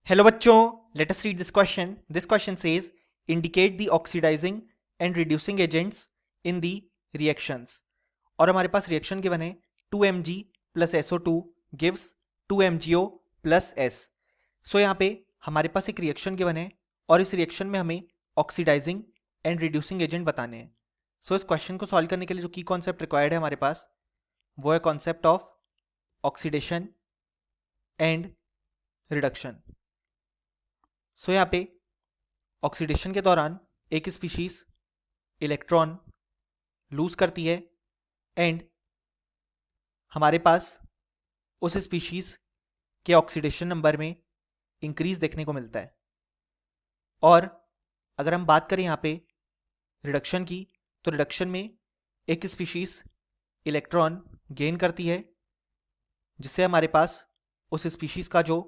Hello बच्चों, let us read this question. This question says indicate the oxidising and reducing agents in the reactions. और हमारे पास reaction given है 2Mg plus SO2 gives 2MgO plus S. So यहाँ पे हमारे पास एक reaction given है और इस रिएक्शन में हमें ऑक्सीडाइजिंग एंड रिड्यूसिंग एजेंट बताने हैं. सो इस क्वेश्चन को सॉल्व करने के लिए जो की कॉन्सेप्ट रिक्वायर्ड है हमारे पास वो है concept of oxidation and reduction. So यहाँ पे ऑक्सीडेशन के दौरान एक स्पीशीज इलेक्ट्रॉन लूज करती है एंड हमारे पास उस स्पीशीज के ऑक्सीडेशन नंबर में इंक्रीज देखने को मिलता है. और अगर हम बात करें यहाँ पे रिडक्शन की, तो रिडक्शन में एक स्पीशीज इलेक्ट्रॉन गेन करती है जिससे हमारे पास उस स्पीशीज का जो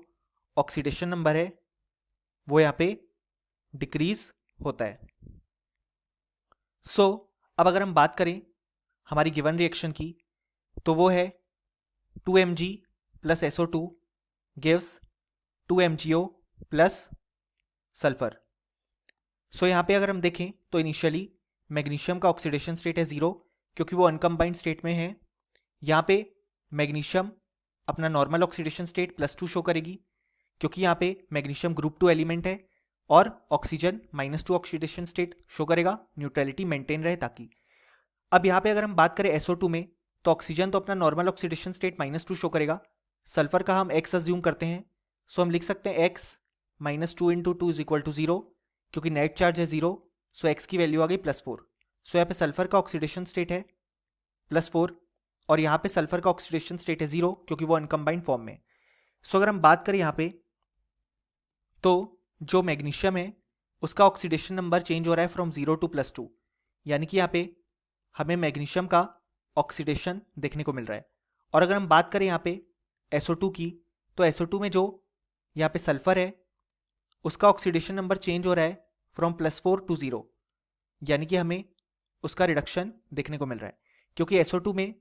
ऑक्सीडेशन नंबर है वो यहाँ पे डिक्रीज होता है. सो अब अगर हम बात करें हमारी गिवन रिएक्शन की, तो वो है 2Mg plus SO2 gives 2MgO plus sulphur. So यहाँ पे अगर हम देखें तो इनिशियली मैग्नीशियम का ऑक्सीडेशन स्टेट है 0 क्योंकि वो अनकम्बाइंड स्टेट में है. यहाँ पे मैग्नीशियम अपना नॉर्मल ऑक्सीडेशन स्टेट +2 शो करेगी क्योंकि यहाँ पे मैग्नीशियम ग्रुप 2 एलिमेंट है और ऑक्सीजन -2 ऑक्सीडेशन स्टेट शो करेगा, न्यूट्रलिटी मेंटेन रहे ताकि. अब यहाँ पे अगर हम बात करें SO2 में, तो ऑक्सीजन तो अपना नॉर्मल ऑक्सीडेशन स्टेट -2 शो करेगा. सल्फर का हम x अज्यूम करते हैं, सो हम लिख सकते हैं x -2 × 2 = 0 क्योंकि नेट चार्ज है 0. सो x की वैल्यू आ गई +4. सो यहाँ पे सल्फर का ऑक्सीडेशन स्टेट है +4 और यहाँ पे सल्फर का ऑक्सीडेशन स्टेट है 0 क्योंकि वो अनकम्बाइंड फॉर्म में. सो अगर हम बात करें यहाँ पे, तो जो मैग्नीशियम है उसका ऑक्सीडेशन नंबर चेंज हो रहा है फ्रॉम 0 to +2, यानी कि यहाँ पे हमें मैग्नीशियम का ऑक्सीडेशन देखने को मिल रहा है. और अगर हम बात करें यहाँ पे SO2 की, तो SO2 में जो यहाँ पे सल्फर है उसका ऑक्सीडेशन नंबर चेंज हो रहा है फ्रॉम +4 to 0, यानी कि हमें उसका रिडक्शन देखने को मिल रहा है क्योंकि SO2 में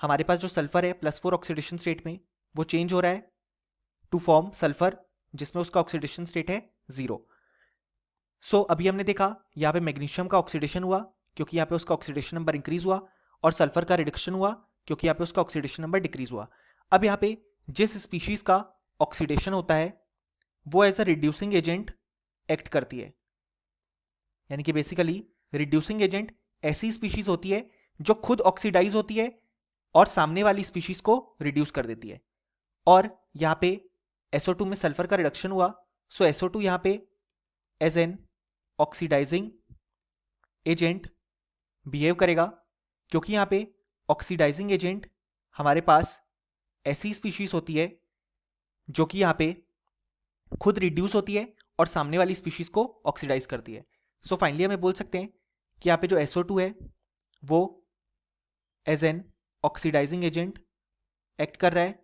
हमारे पास जो सल्फर है +4 ऑक्सीडेशन स्टेट में वो चेंज हो रहा है टू फॉर्म सल्फर जिसमें उसका ऑक्सीडेशन स्टेट है 0. सो अभी हमने देखा यहाँ पे मैग्नीशियम का ऑक्सीडेशन हुआ क्योंकि यहाँ पे उसका ऑक्सीडेशन नंबर इंक्रीज हुआ और सल्फर का रिडक्शन हुआ क्योंकि यहाँ पे उसका ऑक्सीडेशन नंबर डिक्रीज हुआ. अब यहाँ पे जिस स्पीशीज का ऑक्सीडेशन होता है वो as a reducing agent act करती है, यानी कि बेसिकली रिड्यूसिंग एजेंट ऐसी स्पीशीज होती है जो खुद ऑक्सीडाइज होती है और सामने वाली स्पीशीज को रिड्यूस कर देती है. और यहाँ पे SO2 में सल्फर का रिडक्शन हुआ, सो SO2 यहाँ पे as an oxidising agent behave करेगा क्योंकि यहाँ पे ऑक्सीडाइजिंग एजेंट हमारे पास ऐसी स्पीशीज होती है जो कि यहाँ पे खुद रिड्यूस होती है और सामने वाली स्पीशीज को ऑक्सीडाइज करती है. सो फाइनली हमें बोल सकते हैं कि यहाँ पे जो SO2 है वो as an oxidising agent act कर रहा है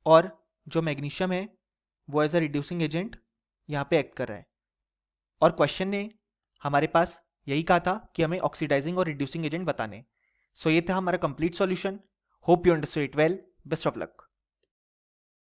और जो मैग्नीशियम है वो एज अ रिड्यूसिंग एजेंट यहाँ पे एक्ट कर रहा है. और क्वेश्चन ने हमारे पास यही कहा था कि हमें ऑक्सीडाइजिंग और रिड्यूसिंग एजेंट बताने. सो ये था हमारा complete solution. Hope you understood it well. Best of luck.